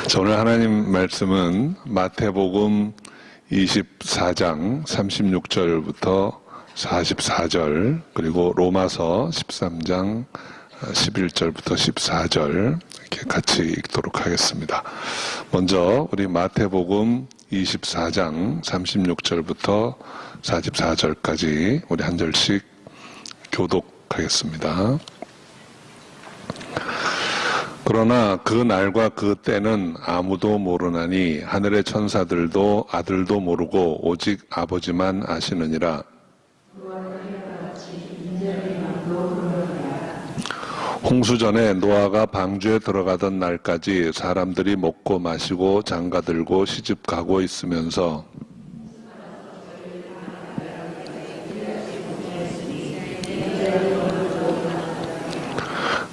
자, 오늘 하나님 말씀은 마태복음 24장 36절부터 44절, 그리고 로마서 13장 11절부터 14절 이렇게 같이 읽도록 하겠습니다. 먼저 우리 마태복음 24장 36절부터 44절까지 우리 한 절씩 교독하겠습니다. 그러나 그 날과 그 때는 아무도 모르나니 하늘의 천사들도 아들도 모르고 오직 아버지만 아시느니라. 홍수 전에 노아가 방주에 들어가던 날까지 사람들이 먹고 마시고 장가들고 시집가고 있으면서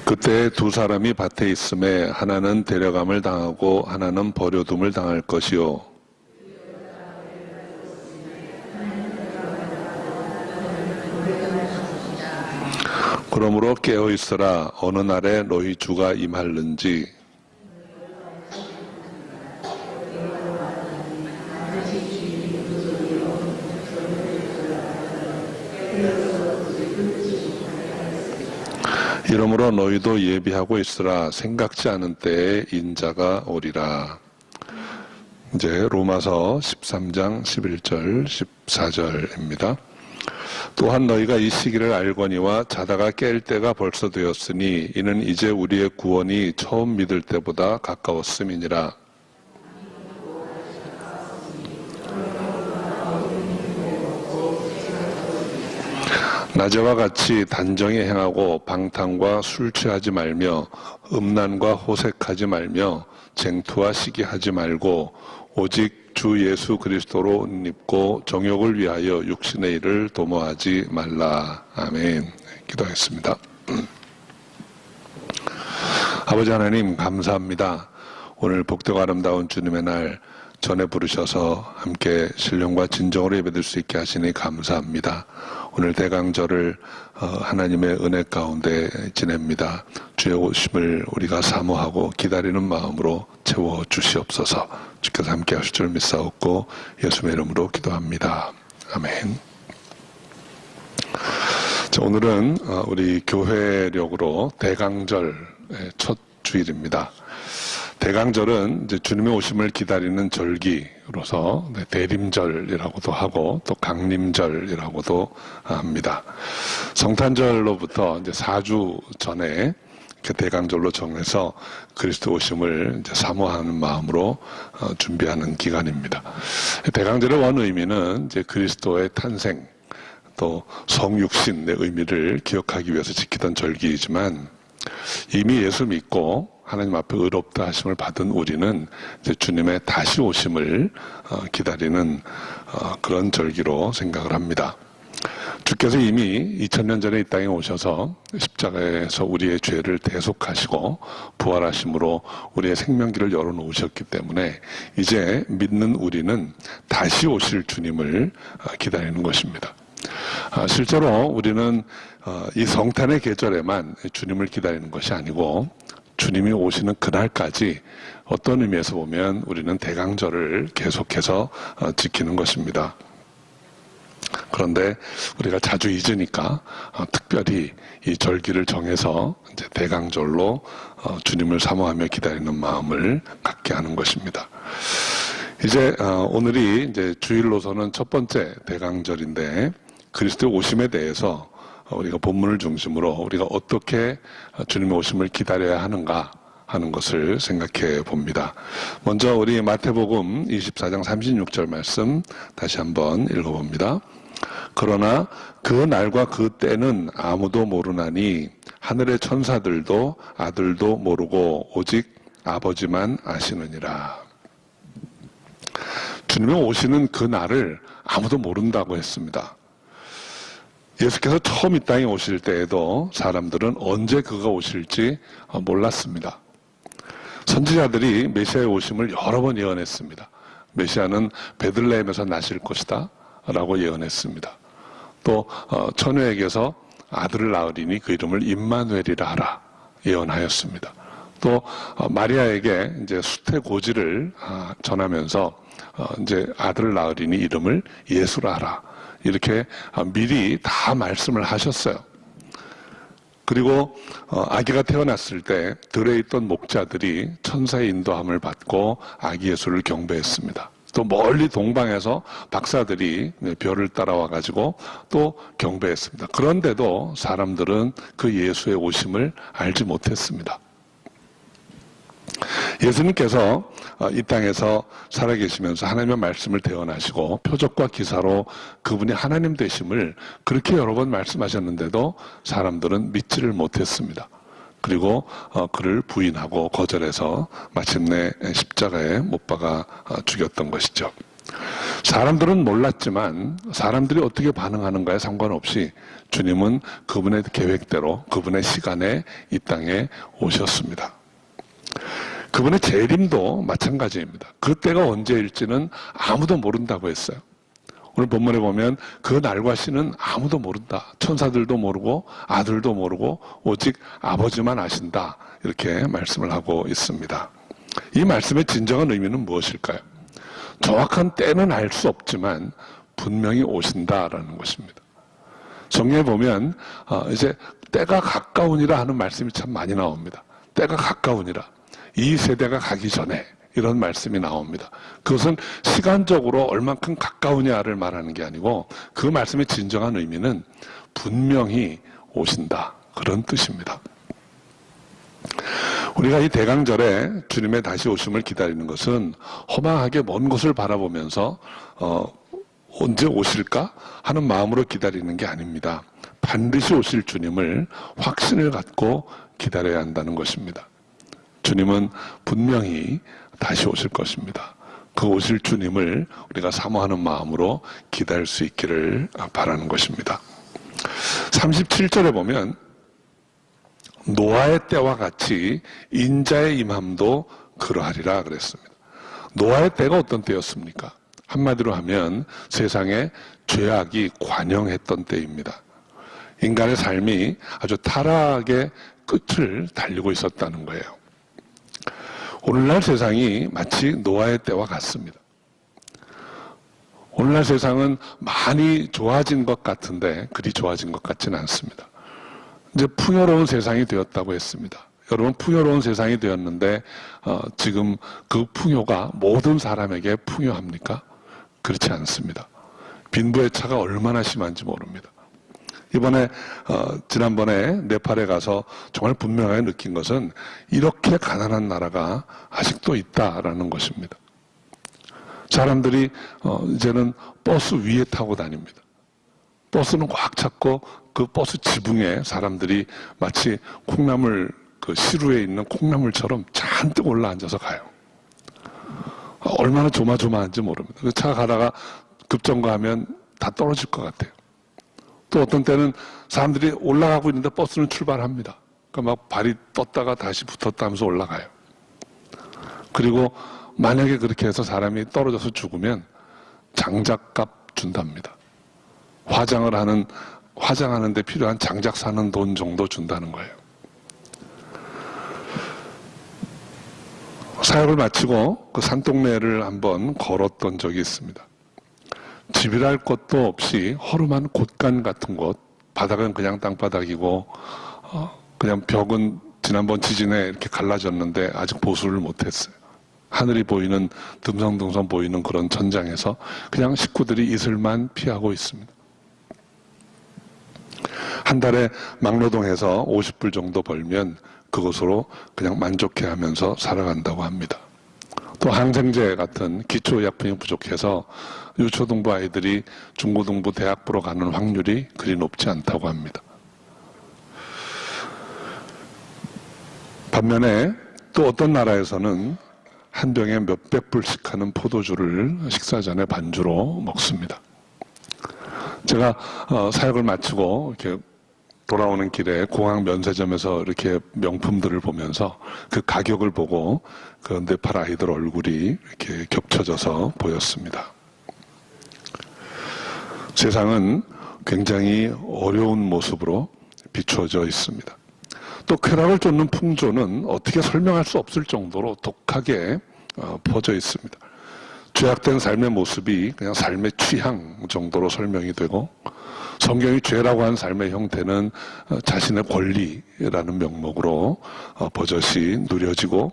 그때 두 사람이 밭에 있음에 하나는 데려감을 당하고 하나는 버려둠을 당할 것이요. 그러므로 깨어 있으라. 어느 날에 너희 주가 임할는지. 이러므로 너희도 예비하고 있으라. 생각지 않은 때에 인자가 오리라. 이제 로마서 13장 11절 14절입니다. 또한 너희가 이 시기를 알거니와 자다가 깰 때가 벌써 되었으니 이는 이제 우리의 구원이 처음 믿을 때보다 가까웠음이니라. 낮에와 같이 단정히 행하고 방탕과 술 취하지 말며 음란과 호색하지 말며 쟁투와 시기하지 말고 오직 주 예수 그리스도로 옷 입고 정욕을 위하여 육신의 일을 도모하지 말라. 아멘. 기도하겠습니다. 아버지 하나님 감사합니다. 오늘 복되고 아름다운 주님의 날 전에 부르셔서 함께 신령과 진정으로 예배드릴 수 있게 하시니 감사합니다. 오늘 대강절을 하나님의 은혜 가운데 지냅니다. 주의 오심을 우리가 사모하고 기다리는 마음으로 채워주시옵소서. 주께서 함께 하실 줄 믿사옵고 예수의 이름으로 기도합니다. 아멘. 자, 오늘은 우리 교회력으로 대강절의 첫 주일입니다. 대강절은 이제 주님의 오심을 기다리는 절기로서 대림절이라고도 하고 또 강림절이라고도 합니다. 성탄절로부터 이제 4주 전에 그 대강절로 정해서 그리스도 오심을 이제 사모하는 마음으로 준비하는 기간입니다. 대강절의 원 의미는 이제 그리스도의 탄생 또 성육신의 의미를 기억하기 위해서 지키던 절기이지만 이미 예수 믿고 하나님 앞에 의롭다 하심을 받은 우리는 이제 주님의 다시 오심을 기다리는 그런 절기로 생각을 합니다. 주께서 이미 2000년 전에 이 땅에 오셔서 십자가에서 우리의 죄를 대속하시고 부활하심으로 우리의 생명길을 열어놓으셨기 때문에 이제 믿는 우리는 다시 오실 주님을 기다리는 것입니다. 실제로 우리는 이 성탄의 계절에만 주님을 기다리는 것이 아니고 주님이 오시는 그날까지 어떤 의미에서 보면 우리는 대강절을 계속해서 지키는 것입니다. 그런데 우리가 자주 잊으니까 특별히 이 절기를 정해서 이제 대강절로 주님을 사모하며 기다리는 마음을 갖게 하는 것입니다. 이제 오늘이 이제 주일로서는 첫 번째 대강절인데 그리스도의 오심에 대해서 우리가 본문을 중심으로 우리가 어떻게 주님의 오심을 기다려야 하는가 하는 것을 생각해 봅니다. 먼저 우리 마태복음 24장 36절 말씀 다시 한번 읽어봅니다. 그러나 그 날과 그 때는 아무도 모르나니 하늘의 천사들도 아들도 모르고 오직 아버지만 아시느니라. 주님의 오시는 그 날을 아무도 모른다고 했습니다. 예수께서 처음 이 땅에 오실 때에도 사람들은 언제 그가 오실지 몰랐습니다. 선지자들이 메시아의 오심을 여러 번 예언했습니다. 메시아는 베들레헴에서 나실 것이다 라고 예언했습니다. 또 처녀에게서 아들을 낳으리니 그 이름을 임마누엘이라 하라 예언하였습니다. 또 마리아에게 이제 수태고지를 전하면서 이제 아들을 낳으리니 이름을 예수라 하라. 이렇게 미리 다 말씀을 하셨어요. 그리고 아기가 태어났을 때 들에 있던 목자들이 천사의 인도함을 받고 아기 예수를 경배했습니다. 또 멀리 동방에서 박사들이 별을 따라와 가지고 또 경배했습니다. 그런데도 사람들은 그 예수의 오심을 알지 못했습니다. 예수님께서 이 땅에서 살아계시면서 하나님의 말씀을 대언하시고 표적과 기사로 그분이 하나님 되심을 그렇게 여러 번 말씀하셨는데도 사람들은 믿지를 못했습니다. 그리고 그를 부인하고 거절해서 마침내 십자가에 못 박아 죽였던 것이죠. 사람들은 몰랐지만 사람들이 어떻게 반응하는가에 상관없이 주님은 그분의 계획대로 그분의 시간에 이 땅에 오셨습니다. 그분의 재림도 마찬가지입니다. 그 때가 언제일지는 아무도 모른다고 했어요. 오늘 본문에 보면 그 날과 시는 아무도 모른다. 천사들도 모르고 아들도 모르고 오직 아버지만 아신다. 이렇게 말씀을 하고 있습니다. 이 말씀의 진정한 의미는 무엇일까요? 정확한 때는 알 수 없지만 분명히 오신다라는 것입니다. 성경에 보면 이제 때가 가까우니라 하는 말씀이 참 많이 나옵니다. 때가 가까우니라. 이 세대가 가기 전에 이런 말씀이 나옵니다. 그것은 시간적으로 얼만큼 가까우냐를 말하는 게 아니고 그 말씀의 진정한 의미는 분명히 오신다. 그런 뜻입니다. 우리가 이 대강절에 주님의 다시 오심을 기다리는 것은 허망하게 먼 곳을 바라보면서 언제 오실까 하는 마음으로 기다리는 게 아닙니다. 반드시 오실 주님을 확신을 갖고 기다려야 한다는 것입니다. 주님은 분명히 다시 오실 것입니다. 그 오실 주님을 우리가 사모하는 마음으로 기다릴 수 있기를 바라는 것입니다. 37절에 보면 노아의 때와 같이 인자의 임함도 그러하리라 그랬습니다. 노아의 때가 어떤 때였습니까? 한마디로 하면 세상에 죄악이 관영했던 때입니다. 인간의 삶이 아주 타락의 끝을 달리고 있었다는 거예요. 오늘날 세상이 마치 노아의 때와 같습니다. 오늘날 세상은 많이 좋아진 것 같은데 그리 좋아진 것 같지는 않습니다. 이제 풍요로운 세상이 되었다고 했습니다. 여러분, 풍요로운 세상이 되었는데 지금 그 풍요가 모든 사람에게 풍요합니까? 그렇지 않습니다. 빈부의 차가 얼마나 심한지 모릅니다. 이번에 지난번에 네팔에 가서 정말 분명하게 느낀 것은 이렇게 가난한 나라가 아직도 있다라는 것입니다. 사람들이 이제는 버스 위에 타고 다닙니다. 버스는 꽉 찼고 그 버스 지붕에 사람들이 마치 콩나물 그 시루에 있는 콩나물처럼 잔뜩 올라앉아서 가요. 얼마나 조마조마한지 모릅니다. 그 차 가다가 급정거하면 다 떨어질 것 같아요. 또 어떤 때는 사람들이 올라가고 있는데 버스는 출발합니다. 그러니까 막 발이 떴다가 다시 붙었다 하면서 올라가요. 그리고 만약에 그렇게 해서 사람이 떨어져서 죽으면 장작값 준답니다. 화장하는 데 필요한 장작 사는 돈 정도 준다는 거예요. 사역을 마치고 그 산동네를 한번 걸었던 적이 있습니다. 집이랄 것도 없이 허름한 곳간 같은 곳, 바닥은 그냥 땅바닥이고 그냥 벽은 지난번 지진에 이렇게 갈라졌는데 아직 보수를 못했어요. 하늘이 보이는 듬성듬성 보이는 그런 천장에서 그냥 식구들이 이슬만 피하고 있습니다. 한 달에 막노동해서 50불 정도 벌면 그것으로 그냥 만족해하면서 살아간다고 합니다. 또 항생제 같은 기초의약품이 부족해서 유초등부 아이들이 중고등부 대학부로 가는 확률이 그리 높지 않다고 합니다. 반면에 또 어떤 나라에서는 한 병에 몇백 불씩 하는 포도주를 식사 전에 반주로 먹습니다. 제가 사역을 마치고 이렇게 돌아오는 길에 공항 면세점에서 이렇게 명품들을 보면서 그 가격을 보고 그 네팔 아이들 얼굴이 이렇게 겹쳐져서 보였습니다. 세상은 굉장히 어려운 모습으로 비추어져 있습니다. 또 쾌락을 쫓는 풍조는 어떻게 설명할 수 없을 정도로 독하게 퍼져 있습니다. 죄악된 삶의 모습이 그냥 삶의 취향 정도로 설명이 되고, 성경이 죄라고 한 삶의 형태는 자신의 권리라는 명목으로 버젓이 누려지고,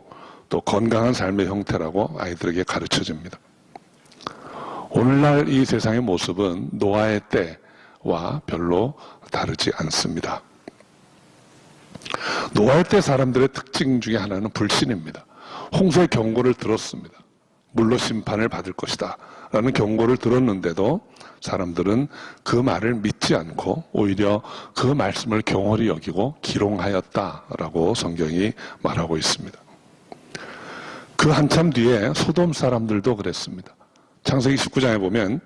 또 건강한 삶의 형태라고 아이들에게 가르쳐집니다. 오늘날 이 세상의 모습은 노아의 때와 별로 다르지 않습니다. 노아의 때 사람들의 특징 중에 하나는 불신입니다. 홍수의 경고를 들었습니다. 물로 심판을 받을 것이다 라는 경고를 들었는데도 사람들은 그 말을 믿지 않고 오히려 그 말씀을 경홀히 여기고 기롱하였다라고 성경이 말하고 있습니다. 그 한참 뒤에 소돔 사람들도 그랬습니다. 창세기 19장에 보면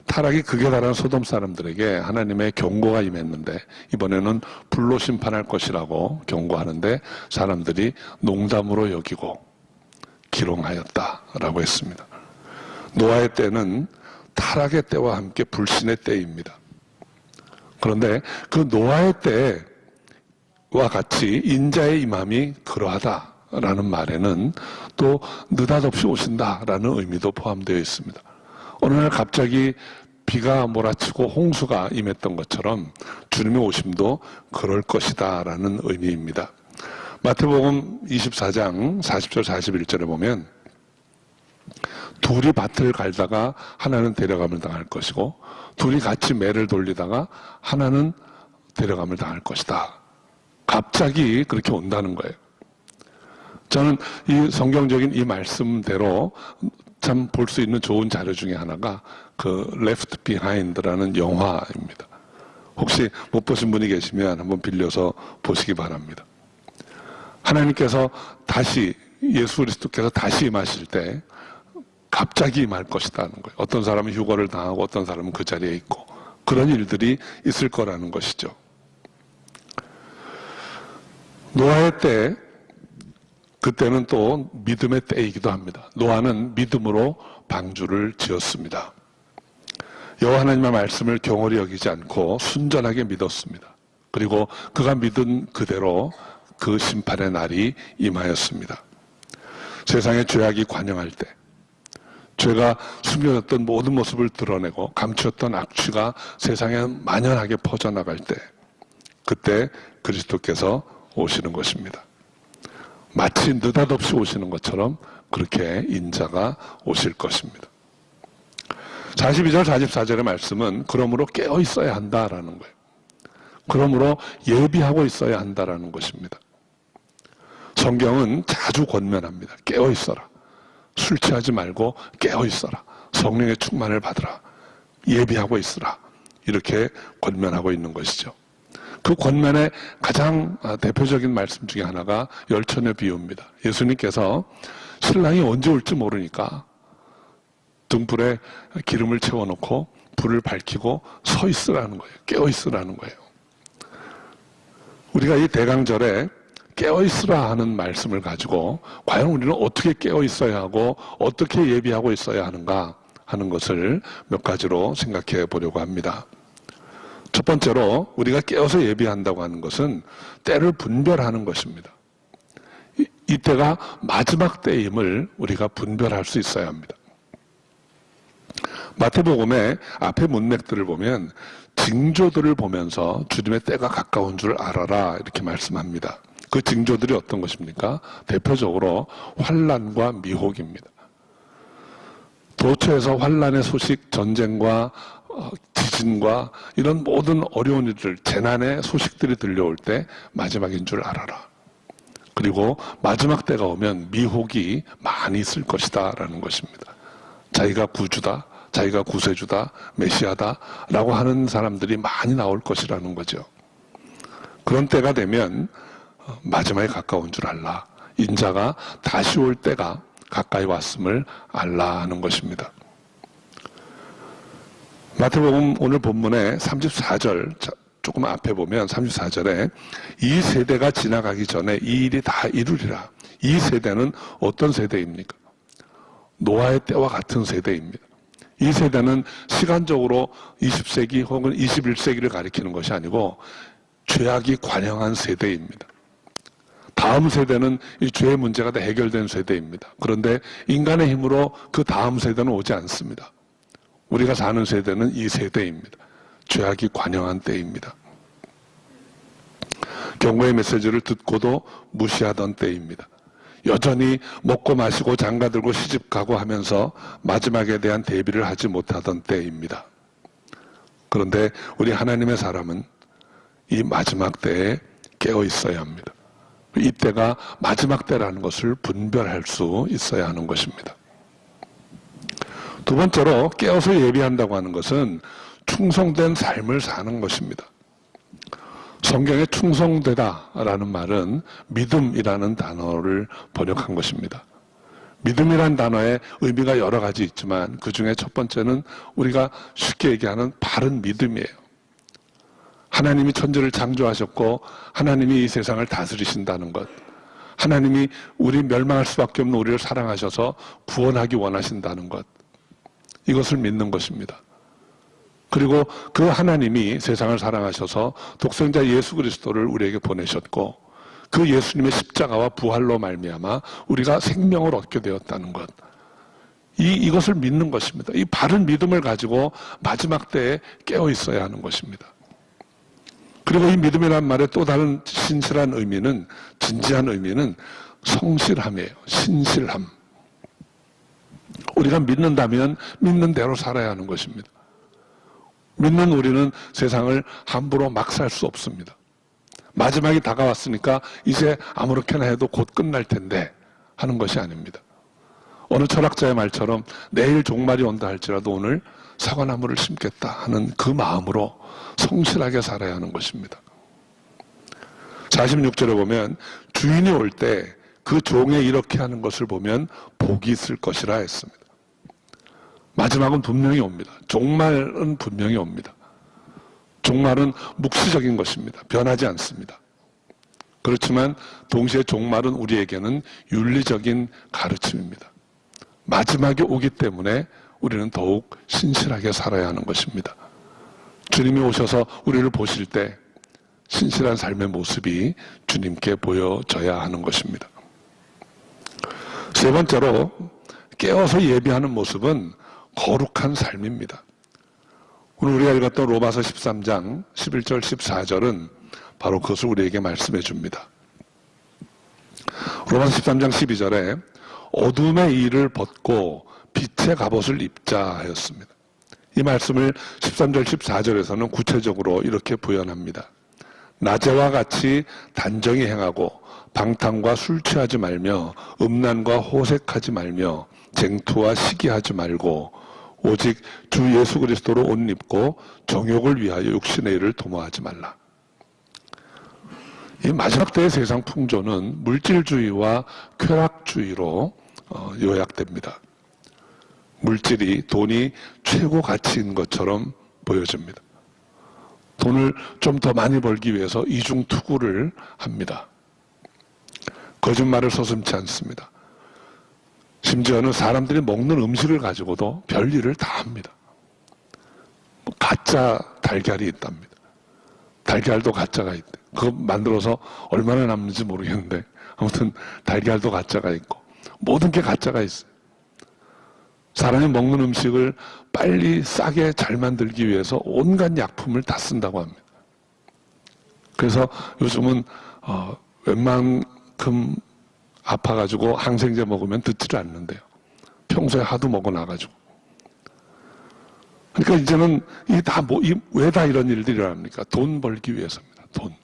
타락이 극에 달한 소돔 사람들에게 하나님의 경고가 임했는데, 이번에는 불로 심판할 것이라고 경고하는데 사람들이 농담으로 여기고 기롱하였다라고 했습니다. 노아의 때는 타락의 때와 함께 불신의 때입니다. 그런데 그 노아의 때와 같이 인자의 임함이 그러하다라는 말에는 또 느닷없이 오신다라는 의미도 포함되어 있습니다. 어느 날 갑자기 비가 몰아치고 홍수가 임했던 것처럼 주님의 오심도 그럴 것이다라는 의미입니다. 마태복음 24장 40절 41절에 보면 둘이 밭을 갈다가 하나는 데려감을 당할 것이고, 둘이 같이 매를 돌리다가 하나는 데려감을 당할 것이다. 갑자기 그렇게 온다는 거예요. 저는 이 성경적인 이 말씀대로 참 볼 수 있는 좋은 자료 중에 하나가 그 Left Behind라는 영화입니다. 혹시 못 보신 분이 계시면 한번 빌려서 보시기 바랍니다. 하나님께서 다시, 예수 그리스도께서 다시 임하실 때 갑자기 임할 것이라는 거예요. 어떤 사람은 휴거를 당하고 어떤 사람은 그 자리에 있고, 그런 일들이 있을 거라는 것이죠. 노아의 때, 그때는 또 믿음의 때이기도 합니다. 노아는 믿음으로 방주를 지었습니다. 여호와 하나님의 말씀을 경홀히 여기지 않고 순전하게 믿었습니다. 그리고 그가 믿은 그대로 그 심판의 날이 임하였습니다. 세상의 죄악이 관영할 때, 죄가 숨겨졌던 모든 모습을 드러내고 감추었던 악취가 세상에 만연하게 퍼져나갈 때, 그때 그리스도께서 오시는 것입니다. 마치 느닷없이 오시는 것처럼 그렇게 인자가 오실 것입니다. 42절 44절의 말씀은 그러므로 깨어 있어야 한다라는 거예요. 그러므로 예비하고 있어야 한다라는 것입니다. 성경은 자주 권면합니다. 깨어 있어라. 술 취하지 말고 깨어 있어라. 성령의 충만을 받으라. 예비하고 있으라. 이렇게 권면하고 있는 것이죠. 그 권면의 가장 대표적인 말씀 중에 하나가 열처녀 비유입니다. 예수님께서 신랑이 언제 올지 모르니까 등불에 기름을 채워놓고 불을 밝히고 서 있으라는 거예요. 깨어 있으라는 거예요. 우리가 이 대강절에 깨어 있으라 하는 말씀을 가지고 과연 우리는 어떻게 깨어 있어야 하고 어떻게 예비하고 있어야 하는가 하는 것을 몇 가지로 생각해 보려고 합니다. 첫 번째로 우리가 깨어서 예비한다고 하는 것은 때를 분별하는 것입니다. 이 때가 마지막 때임을 우리가 분별할 수 있어야 합니다. 마태복음의 앞에 문맥들을 보면 징조들을 보면서 주님의 때가 가까운 줄 알아라 이렇게 말씀합니다. 그 징조들이 어떤 것입니까? 대표적으로 환난과 미혹입니다. 도처에서 환난의 소식, 전쟁과 지진과 이런 모든 어려운 일들, 재난의 소식들이 들려올 때 마지막인 줄 알아라. 그리고 마지막 때가 오면 미혹이 많이 있을 것이다 라는 것입니다. 자기가 구주다, 자기가 구세주다, 메시아다 라고 하는 사람들이 많이 나올 것이라는 거죠. 그런 때가 되면 마지막에 가까운 줄 알라. 인자가 다시 올 때가 가까이 왔음을 알라 하는 것입니다. 마태복음 오늘 본문의 34절 조금 앞에 보면 34절에 이 세대가 지나가기 전에 이 일이 다 이루리라. 이 세대는 어떤 세대입니까? 노아의 때와 같은 세대입니다. 이 세대는 시간적으로 20세기 혹은 21세기를 가리키는 것이 아니고 죄악이 관영한 세대입니다. 다음 세대는 이 죄의 문제가 다 해결된 세대입니다. 그런데 인간의 힘으로 그 다음 세대는 오지 않습니다. 우리가 사는 세대는 이 세대입니다. 죄악이 관영한 때입니다. 경고의 메시지를 듣고도 무시하던 때입니다. 여전히 먹고 마시고 장가들고 시집가고 하면서 마지막에 대한 대비를 하지 못하던 때입니다. 그런데 우리 하나님의 사람은 이 마지막 때에 깨어 있어야 합니다. 이때가 마지막 때라는 것을 분별할 수 있어야 하는 것입니다. 두 번째로 깨어서 예비한다고 하는 것은 충성된 삶을 사는 것입니다. 성경에 충성되다라는 말은 믿음이라는 단어를 번역한 것입니다. 믿음이라는 단어의 의미가 여러 가지 있지만 그 중에 첫 번째는 우리가 쉽게 얘기하는 바른 믿음이에요. 하나님이 천지를 창조하셨고 하나님이 이 세상을 다스리신다는 것, 하나님이 우리 멸망할 수밖에 없는 우리를 사랑하셔서 구원하기 원하신다는 것, 이것을 믿는 것입니다. 그리고 그 하나님이 세상을 사랑하셔서 독생자 예수 그리스도를 우리에게 보내셨고 그 예수님의 십자가와 부활로 말미암아 우리가 생명을 얻게 되었다는 것, 이것을 믿는 것입니다. 이 바른 믿음을 가지고 마지막 때에 깨어 있어야 하는 것입니다. 그리고 이 믿음이란 말의 또 다른 신실한 의미는, 진지한 의미는 성실함이에요. 신실함. 우리가 믿는다면 믿는 대로 살아야 하는 것입니다. 믿는 우리는 세상을 함부로 막 살 수 없습니다. 마지막이 다가왔으니까 이제 아무렇게나 해도 곧 끝날 텐데 하는 것이 아닙니다. 어느 철학자의 말처럼 내일 종말이 온다 할지라도 오늘 사과나무를 심겠다 하는 그 마음으로 성실하게 살아야 하는 것입니다. 46절에 보면 주인이 올 때 그 종의 이렇게 하는 것을 보면 복이 있을 것이라 했습니다. 마지막은 분명히 옵니다. 종말은 분명히 옵니다. 종말은 묵시적인 것입니다. 변하지 않습니다. 그렇지만 동시에 종말은 우리에게는 윤리적인 가르침입니다. 마지막에 오기 때문에 우리는 더욱 신실하게 살아야 하는 것입니다. 주님이 오셔서 우리를 보실 때 신실한 삶의 모습이 주님께 보여져야 하는 것입니다. 세 번째로 깨어서 예비하는 모습은 거룩한 삶입니다. 오늘 우리가 읽었던 로마서 13장 11절 14절은 바로 그것을 우리에게 말씀해 줍니다. 로마서 13장 12절에 어둠의 일을 벗고 빛의 갑옷을 입자 하였습니다. 이 말씀을 13절 14절에서는 구체적으로 이렇게 부연합니다. 낮에와 같이 단정히 행하고 방탕과 술 취하지 말며 음란과 호색하지 말며 쟁투와 시기하지 말고 오직 주 예수 그리스도로 옷 입고 정욕을 위하여 육신의 일을 도모하지 말라. 이 마지막 때의 세상 풍조는 물질주의와 쾌락주의로 요약됩니다. 물질이, 돈이 최고 가치인 것처럼 보여집니다. 돈을 좀 더 많이 벌기 위해서 이중투구를 합니다. 거짓말을 서슴지 않습니다. 심지어는 사람들이 먹는 음식을 가지고도 별일을 다 합니다. 가짜 달걀이 있답니다. 달걀도 가짜가 있대. 그거 만들어서 얼마나 남는지 모르겠는데 아무튼 달걀도 가짜가 있고 모든 게 가짜가 있어요. 사람이 먹는 음식을 빨리 싸게 잘 만들기 위해서 온갖 약품을 다 쓴다고 합니다. 그래서 요즘은 웬만큼 아파가지고 항생제 먹으면 듣지를 않는데요. 평소에 하도 먹어놔가지고. 그러니까 이제는 왜 다 이런 일들이 일어납니까? 돈 벌기 위해서입니다. 돈.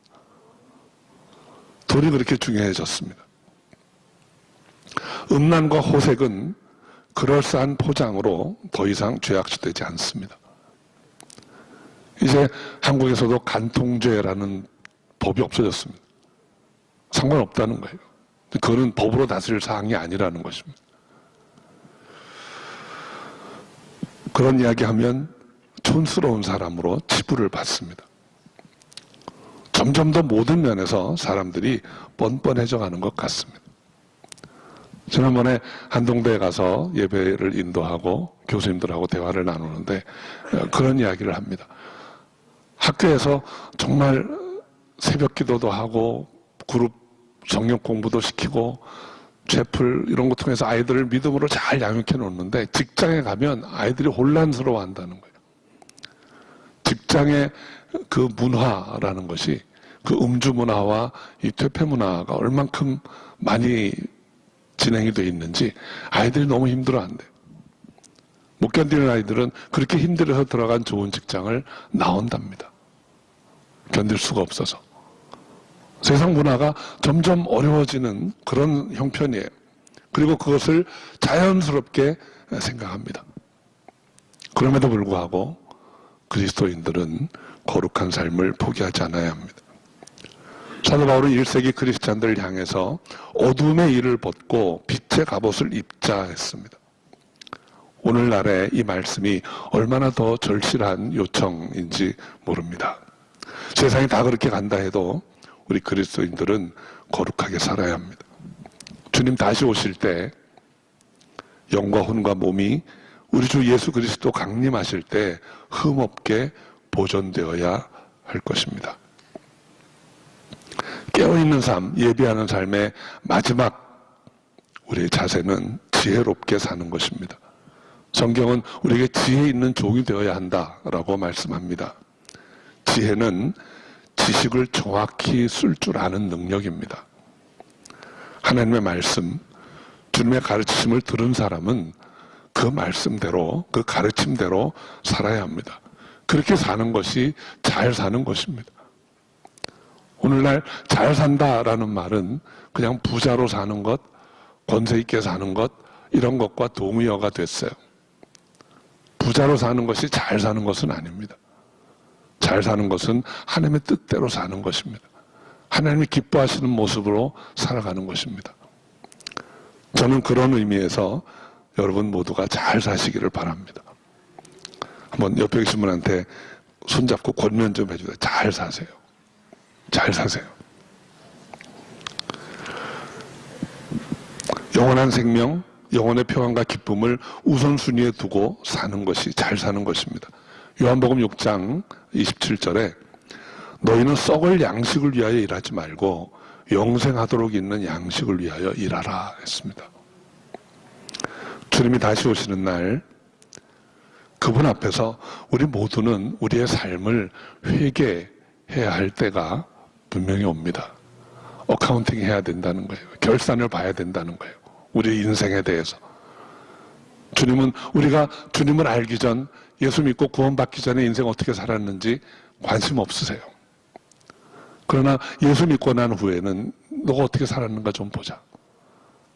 돈이 그렇게 중요해졌습니다. 음란과 호색은 그럴싸한 포장으로 더 이상 죄악시되지 않습니다. 이제 한국에서도 간통죄라는 법이 없어졌습니다. 상관없다는 거예요. 그거는 법으로 다스릴 사항이 아니라는 것입니다. 그런 이야기하면 촌스러운 사람으로 치부를 받습니다. 점점 더 모든 면에서 사람들이 뻔뻔해져 가는 것 같습니다. 지난번에 한동대에 가서 예배를 인도하고 교수님들하고 대화를 나누는데 그런 이야기를 합니다. 학교에서 정말 새벽 기도도 하고 그룹 성경 공부도 시키고 채플 이런 거 통해서 아이들을 믿음으로 잘 양육해 놓는데 직장에 가면 아이들이 혼란스러워 한다는 거예요. 직장의 그 문화라는 것이 그 음주 문화와 이 퇴폐 문화가 얼만큼 많이 진행이 돼 있는지 아이들이 너무 힘들어한대요. 못 견디는 아이들은 그렇게 힘들어서 들어간 좋은 직장을 나온답니다. 견딜 수가 없어서. 세상 문화가 점점 어려워지는 그런 형편이에요. 그리고 그것을 자연스럽게 생각합니다. 그럼에도 불구하고 그리스도인들은 거룩한 삶을 포기하지 않아야 합니다. 사도 바울은 1세기 크리스찬들을 향해서 어둠의 일을 벗고 빛의 갑옷을 입자 했습니다. 오늘날의 이 말씀이 얼마나 더 절실한 요청인지 모릅니다. 세상이 다 그렇게 간다 해도 우리 그리스도인들은 거룩하게 살아야 합니다. 주님 다시 오실 때 영과 혼과 몸이 우리 주 예수 그리스도 강림하실 때 흠없게 보존되어야 할 것입니다. 깨어있는 삶, 예비하는 삶의 마지막 우리의 자세는 지혜롭게 사는 것입니다. 성경은 우리에게 지혜 있는 종이 되어야 한다라고 말씀합니다. 지혜는 지식을 정확히 쓸 줄 아는 능력입니다. 하나님의 말씀, 주님의 가르치심을 들은 사람은 그 말씀대로, 그 가르침대로 살아야 합니다. 그렇게 사는 것이 잘 사는 것입니다. 오늘날 잘 산다라는 말은 그냥 부자로 사는 것, 권세 있게 사는 것, 이런 것과 동의어가 됐어요. 부자로 사는 것이 잘 사는 것은 아닙니다. 잘 사는 것은 하나님의 뜻대로 사는 것입니다. 하나님이 기뻐하시는 모습으로 살아가는 것입니다. 저는 그런 의미에서 여러분 모두가 잘 사시기를 바랍니다. 한번 옆에 계신 분한테 손잡고 권면 좀 해주세요. 잘 사세요. 잘 사세요. 영원한 생명, 영혼의 평안과 기쁨을 우선순위에 두고 사는 것이 잘 사는 것입니다. 요한복음 6장 27절에 너희는 썩을 양식을 위하여 일하지 말고 영생하도록 있는 양식을 위하여 일하라 했습니다. 주님이 다시 오시는 날 그분 앞에서 우리 모두는 우리의 삶을 회개해야 할 때가 분명히 옵니다. 어카운팅 해야 된다는 거예요. 결산을 봐야 된다는 거예요. 우리 인생에 대해서. 주님은 우리가 주님을 알기 전, 예수 믿고 구원받기 전에 인생 어떻게 살았는지 관심 없으세요. 그러나 예수 믿고 난 후에는 너가 어떻게 살았는가 좀 보자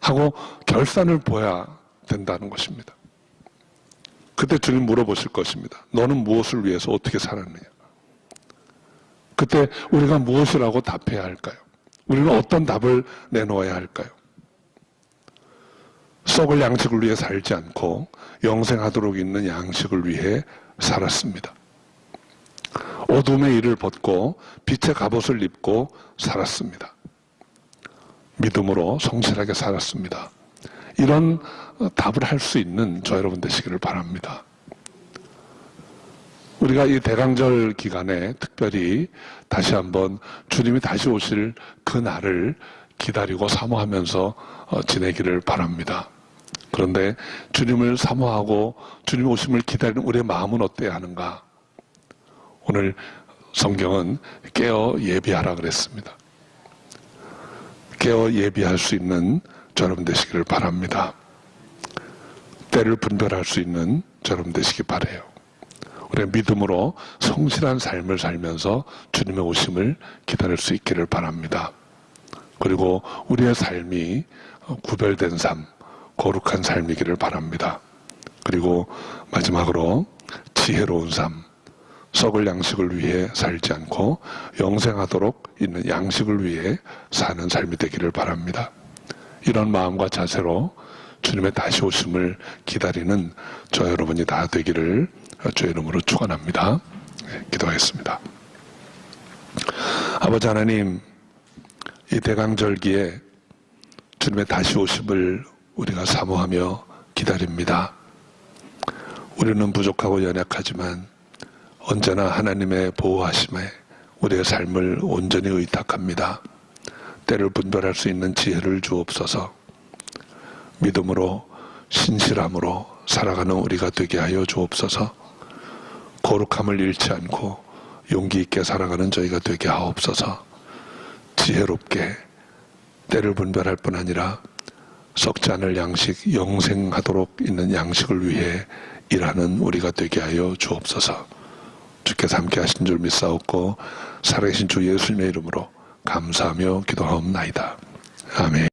하고 결산을 봐야 된다는 것입니다. 그때 주님 물어보실 것입니다. 너는 무엇을 위해서 어떻게 살았느냐? 그때 우리가 무엇이라고 답해야 할까요? 우리는 어떤 답을 내놓아야 할까요? 썩을 양식을 위해 살지 않고 영생하도록 있는 양식을 위해 살았습니다. 어둠의 일을 벗고 빛의 갑옷을 입고 살았습니다. 믿음으로 성실하게 살았습니다. 이런 답을 할 수 있는 저 여러분 되시기를 바랍니다. 우리가 이 대강절 기간에 특별히 다시 한번 주님이 다시 오실 그 날을 기다리고 사모하면서 지내기를 바랍니다. 그런데 주님을 사모하고 주님 오심을 기다리는 우리의 마음은 어때야 하는가? 오늘 성경은 깨어 예비하라 그랬습니다. 깨어 예비할 수 있는 저 여러분 되시기를 바랍니다. 때를 분별할 수 있는 저 여러분 되시기 바라요. 우리의 믿음으로 성실한 삶을 살면서 주님의 오심을 기다릴 수 있기를 바랍니다. 그리고 우리의 삶이 구별된 삶, 거룩한 삶이기를 바랍니다. 그리고 마지막으로 지혜로운 삶, 썩을 양식을 위해 살지 않고 영생하도록 있는 양식을 위해 사는 삶이 되기를 바랍니다. 이런 마음과 자세로 주님의 다시 오심을 기다리는 저 여러분이 다 되기를 주의 이름으로 축원합니다. 기도하겠습니다. 아버지 하나님, 이 대강절기에 주님의 다시 오심을 우리가 사모하며 기다립니다. 우리는 부족하고 연약하지만 언제나 하나님의 보호하심에 우리의 삶을 온전히 의탁합니다. 때를 분별할 수 있는 지혜를 주옵소서. 믿음으로 신실함으로 살아가는 우리가 되게 하여 주옵소서. 거룩함을 잃지 않고 용기 있게 살아가는 저희가 되게 하옵소서. 지혜롭게 때를 분별할 뿐 아니라 썩지 않을 양식, 영생하도록 있는 양식을 위해 일하는 우리가 되게 하여 주옵소서. 주께서 함께 하신 줄 믿사옵고 살아계신 주 예수님의 이름으로 감사하며 기도하옵나이다. 아멘.